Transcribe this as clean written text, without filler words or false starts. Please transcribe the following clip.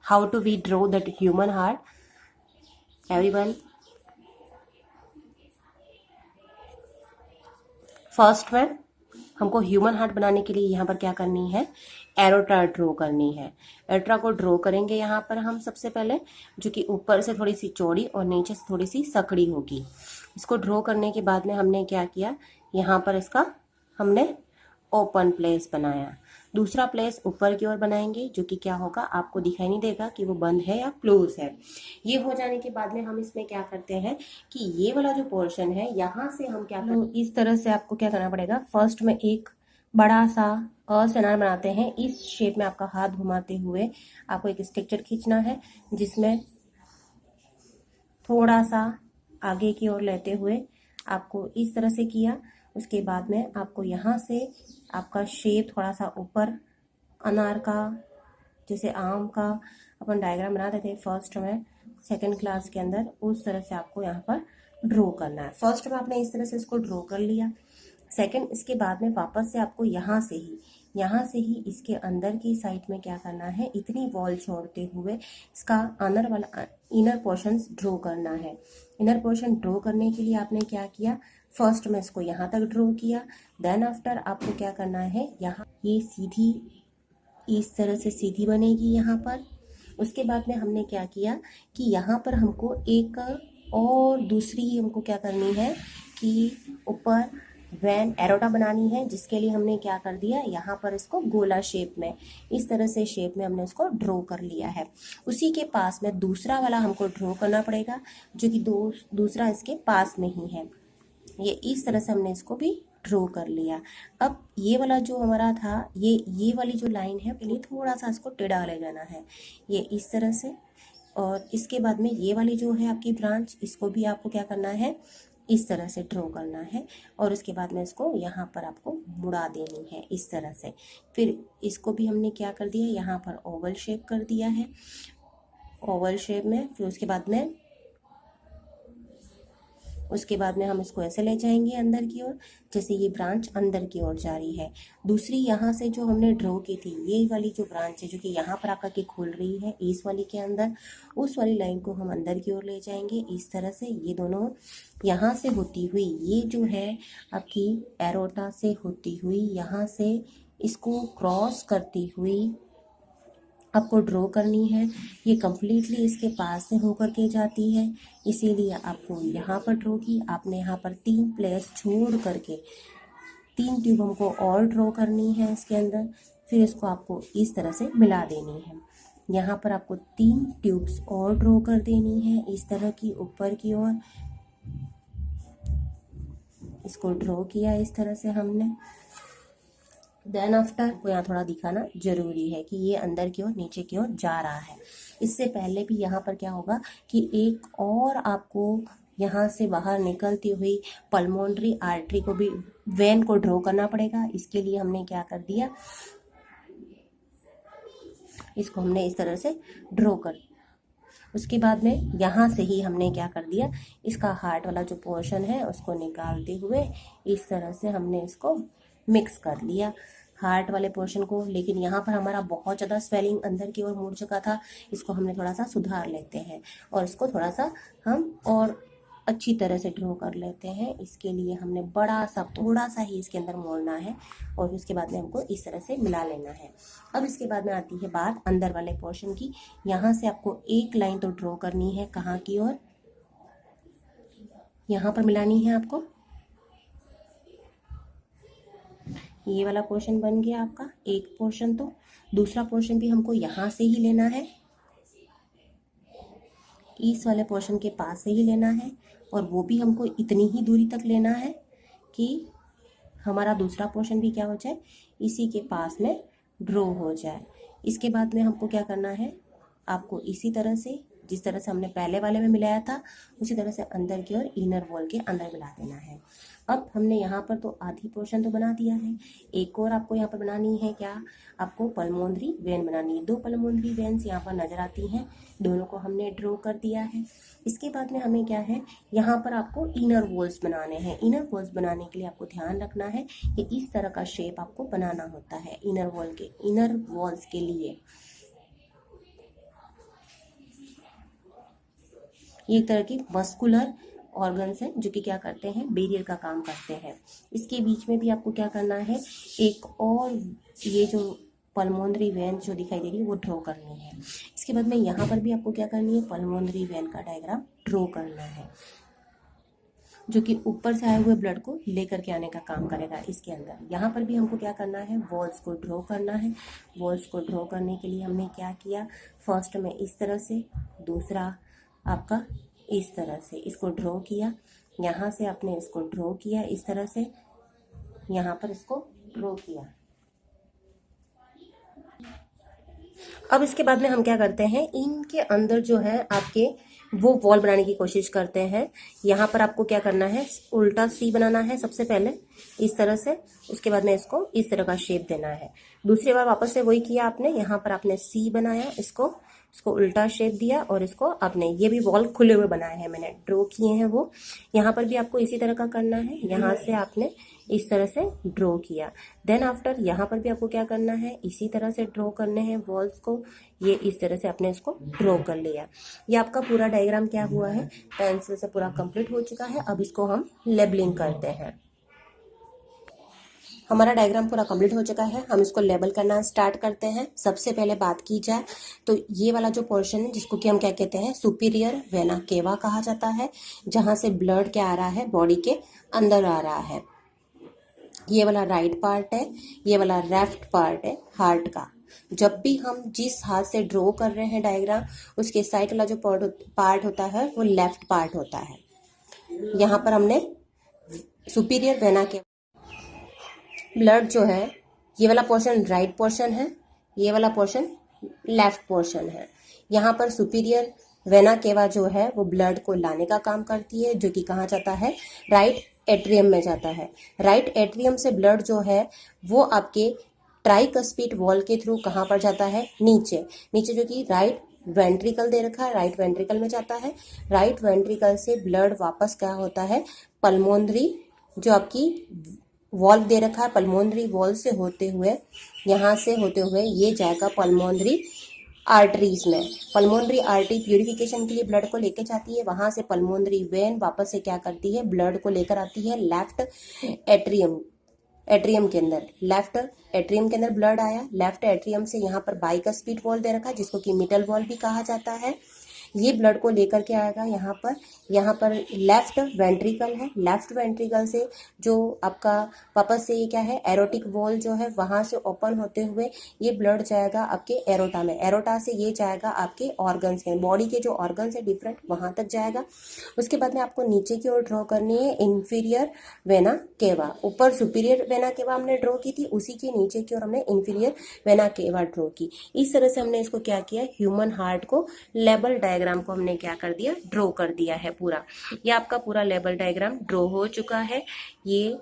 how to we draw that human heart? Everyone, first में हमको human heart बनाने के लिए यहाँ पर क्या करनी है, एरोटा ड्रॉ करनी है। एरोटा को ड्रॉ करेंगे यहाँ पर हम सबसे पहले, जो कि ऊपर से थोड़ी सी चौड़ी और नीचे से थोड़ी सी सकड़ी होगी। इसको ड्रॉ करने के बाद में हमने क्या किया, यहाँ पर इसका हमने ओपन प्लेस बनाया। दूसरा प्लेस ऊपर की ओर बनाएंगे, जो कि क्या होगा, आपको दिखाई नहीं देगा कि वो बंद है या क्लोज है। ये हो जाने के बाद में हम इसमें क्या करते हैं कि ये वाला जो पोर्शन है, यहाँ से हम क्या करते, इस तरह से आपको क्या करना पड़ेगा, फर्स्ट में एक बड़ा सा अ बनाते हैं। इस शेप में आपका हाथ घुमाते हुए आपको एक स्ट्रक्चर खींचना है, जिसमें थोड़ा सा आगे की ओर लेते हुए आपको इस तरह से किया। उसके बाद में आपको यहाँ से आपका शेप थोड़ा सा ऊपर, अनार का, जैसे आम का अपन डायग्राम बनाते थे फर्स्ट में सेकंड क्लास के अंदर, उस तरह से आपको यहाँ पर ड्रॉ करना है। फर्स्ट में आपने इस तरह से इसको ड्रॉ कर लिया। सेकंड, इसके बाद में वापस से आपको यहाँ से ही इसके अंदर की साइड में क्या करना है, इतनी वॉल छोड़ते हुए इसका अनर वाला इनर पोर्शन ड्रॉ करना है। इनर पोर्शन ड्रॉ करने के लिए आपने क्या किया, फर्स्ट में इसको यहाँ तक ड्रॉ किया। देन आफ्टर आपको क्या करना है, यहाँ ये सीधी इस तरह से सीधी बनेगी यहाँ पर। उसके बाद में हमने क्या किया कि यहाँ पर हमको एक और दूसरी हमको क्या करनी है कि ऊपर वैन एरोटा बनानी है, जिसके लिए हमने क्या कर दिया, यहाँ पर इसको गोला शेप में, इस तरह से शेप में हमने इसको ड्रॉ कर लिया है। उसी के पास में दूसरा वाला हमको ड्रॉ करना पड़ेगा, जो कि दूसरा इसके पास में ही है। ये इस तरह से हमने इसको भी ड्रॉ कर लिया। अब ये वाला जो हमारा था, ये वाली जो लाइन है, पहले थोड़ा सा इसको टेढ़ा ले जाना है, ये इस तरह से। और इसके बाद में ये वाली जो है आपकी ब्रांच, इसको भी आपको क्या करना है, इस तरह से ड्रॉ करना है। और उसके बाद में इसको यहाँ पर आपको मुड़ा देनी है इस तरह से। फिर इसको भी हमने क्या कर दिया, यहाँ पर ओवल शेप कर दिया है, ओवल शेप में। फिर उसके बाद में हम इसको ऐसे ले जाएंगे अंदर की ओर, जैसे ये ब्रांच अंदर की ओर जा रही है। दूसरी यहाँ से जो हमने ड्रॉ की थी, ये वाली जो ब्रांच है, जो कि यहाँ पर आकर के खुल रही है इस वाली के अंदर, उस वाली लाइन को हम अंदर की ओर ले जाएंगे इस तरह से। ये दोनों यहाँ से होती हुई, ये जो है आपकी एरोटा से होती हुई, यहाँ से इसको क्रॉस करती हुई आपको ड्रॉ करनी है। ये कम्प्लीटली इसके पास से होकर के जाती है, इसीलिए आपको यहाँ पर ड्रॉ की। आपने यहाँ पर 3 प्लेस छोड़ करके 3 ट्यूब हमको और ड्रॉ करनी है इसके अंदर। फिर इसको आपको इस तरह से मिला देनी है। यहाँ पर आपको 3 ट्यूब्स और ड्रॉ कर देनी है इस तरह की ऊपर की ओर। इसको ड्रॉ किया इस तरह से हमने। देन आफ्टर को यहाँ थोड़ा दिखाना जरूरी है कि ये अंदर की ओर नीचे की ओर जा रहा है। इससे पहले भी यहाँ पर क्या होगा कि एक और आपको यहाँ से बाहर निकलती हुई पल्मोनरी आर्टरी को भी, वेन को ड्रॉ करना पड़ेगा। इसके लिए हमने क्या कर दिया, इसको हमने इस तरह से ड्रॉ कर, उसके बाद में यहाँ से ही हमने क्या कर दिया, इसका हार्ट वाला जो पोर्शन है उसको निकालते हुए इस तरह से हमने इसको मिक्स कर लिया हार्ट वाले पोर्शन को। लेकिन यहाँ पर हमारा बहुत ज़्यादा स्वेलिंग अंदर की ओर मुड़ चुका था, इसको हमने थोड़ा सा सुधार लेते हैं और इसको थोड़ा सा हम और अच्छी तरह से ड्रॉ कर लेते हैं। इसके लिए हमने बड़ा सा थोड़ा सा ही इसके अंदर मोड़ना है और उसके बाद में हमको इस तरह से मिला लेना है। अब इसके बाद में आती है बात अंदर वाले पोर्शन की। यहाँ से आपको एक लाइन तो ड्रॉ करनी है, कहाँ की ओर, यहाँ पर मिलानी है आपको। ये वाला पोर्शन बन गया आपका एक पोर्शन। तो दूसरा पोर्शन भी हमको यहाँ से ही लेना है, इस वाले पोर्शन के पास से ही लेना है, और वो भी हमको इतनी ही दूरी तक लेना है कि हमारा दूसरा पोर्शन भी क्या हो जाए, इसी के पास में ड्रॉ हो जाए। इसके बाद में हमको क्या करना है, आपको इसी तरह से जिस तरह से हमने पहले वाले में मिलाया था, उसी तरह से अंदर की ओर इनर वॉल के अंदर मिला देना है। अब हमने यहाँ पर तो आधी पोर्शन तो बना दिया है, एक और आपको यहाँ पर बनानी है क्या, आपको पल्मोनरी वेन बनानी है। 2 पल्मोनरी वेन्स यहाँ पर नजर आती हैं, दोनों को हमने ड्रॉ कर दिया है। इसके बाद में हमें क्या है, यहाँ पर आपको इनर वॉल्स बनाने हैं। इनर वॉल्स बनाने के लिए आपको ध्यान रखना है कि इस तरह का शेप आपको बनाना होता है इनर वॉल्स के लिए। ये एक तरह की मस्कुलर ऑर्गन्स हैं जो कि क्या करते हैं, बैरियर का काम करते हैं। इसके बीच में भी आपको क्या करना है, एक और ये जो पल्मोनरी वेन जो दिखाई दे रही है वो ड्रॉ करनी है। इसके बाद में यहाँ पर भी आपको क्या करनी है, पल्मोनरी वेन का डायग्राम ड्रॉ करना है जो कि ऊपर से आए हुए ब्लड को लेकर के आने का काम करेगा इसके अंदर। यहाँ पर भी हमको क्या करना है, वॉल्स को ड्रॉ करना है। वॉल्स को ड्रॉ करने के लिए हमने क्या किया, फर्स्ट में इस तरह से, दूसरा आपका इस तरह से इसको ड्रॉ किया, यहाँ से आपने इसको ड्रॉ किया इस तरह से, यहाँ पर इसको ड्रॉ किया। अब इसके बाद में हम क्या करते हैं, इनके अंदर जो है आपके वो वॉल बनाने की कोशिश करते हैं। यहाँ पर आपको क्या करना है, उल्टा सी बनाना है सबसे पहले इस तरह से, उसके बाद में इसको इस तरह का शेप देना है। दूसरी बार वापस से वही किया आपने, यहाँ पर आपने सी बनाया, इसको उल्टा शेप दिया और इसको आपने, ये भी वॉल खुले हुए बनाए हैं, मैंने ड्रॉ किए हैं वो। यहाँ पर भी आपको इसी तरह का करना है, यहाँ से आपने इस तरह से ड्रॉ किया। देन आफ्टर यहाँ पर भी आपको क्या करना है, इसी तरह से ड्रॉ करने हैं वॉल्स को, ये इस तरह से आपने इसको ड्रॉ कर लिया। ये आपका पूरा डायग्राम क्या हुआ है, पेंसिल से पूरा कंप्लीट हो चुका है। अब इसको हम लेबलिंग करते हैं। हमारा डायग्राम पूरा कंप्लीट हो चुका है, हम इसको लेबल करना स्टार्ट करते हैं। सबसे पहले बात की जाए तो ये वाला जो पोर्शन है जिसको कि हम क्या कहते हैं, सुपीरियर वेना केवा कहा जाता है, जहां से ब्लड क्या आ रहा है, बॉडी के अंदर आ रहा है। ये वाला राइट पार्ट है, ये वाला लेफ्ट पार्ट है हार्ट का। जब भी हम जिस हाथ से ड्रॉ कर रहे हैं डायग्राम, उसके साइड वाला जो पार्ट होता है वो लेफ्ट पार्ट होता है। यहाँ पर हमने सुपीरियर वेना के ब्लड जो है, ये वाला पोर्शन राइट पोर्शन है, ये वाला पोर्शन लेफ्ट पोर्शन है। यहाँ पर सुपीरियर वेना केवा जो है वो ब्लड को लाने का काम करती है, जो कि कहाँ जाता है, राइट एट्रियम में जाता है। राइट एट्रियम से ब्लड जो है वो आपके ट्राइकस्पिड वॉल के थ्रू कहाँ पर जाता है, नीचे जो कि राइट वेंट्रिकल दे रखा है, राइट वेंट्रिकल में जाता है। राइट वेंट्रिकल से ब्लड वापस क्या होता है, पल्मोनरी जो आपकी वॉल्व दे रखा है, पल्मोनरी वॉल से होते हुए, यहाँ से होते हुए ये जाएगा पल्मोनरी आर्टरीज में। पल्मोनरी आर्टरी प्यूरिफिकेशन के लिए ब्लड को लेके जाती है, वहां से पल्मोनरी वेन वापस से क्या करती है, ब्लड को लेकर आती है लेफ्ट एट्रियम के अंदर। लेफ्ट एट्रियम के अंदर ब्लड आया, लेफ्ट एट्रियम से यहाँ पर बाइकस्पिड वॉल दे रखा है जिसको कि मिडल वॉल भी कहा जाता है। ये ब्लड को लेकर के आएगा यहाँ पर लेफ्ट वेंट्रिकल है, लेफ्ट वेंट्रिकल से जो आपका वापस से ये क्या है, एरोटिक वॉल जो है वहां से ओपन होते हुए ये ब्लड जाएगा आपके एरोटा में। एरोटा से ये जाएगा आपके ऑर्गन्स के, बॉडी के जो ऑर्गन्स है डिफरेंट, वहां तक जाएगा। उसके बाद में आपको नीचे की ओर ड्रॉ करनी है इंफीरियर वेना केवा। ऊपर सुपीरियर वेना केवा हमने ड्रॉ की थी, उसी के नीचे की ओर हमने इंफीरियर वेना केवा ड्रॉ की। इस तरह से हमने इसको क्या किया, ह्यूमन हार्ट को लेबल डायग्राम को हमने क्या कर दिया, ड्रॉ कर दिया है पूरा। ये आपका पूरा लेबल डायग्राम ड्रॉ हो चुका है। ये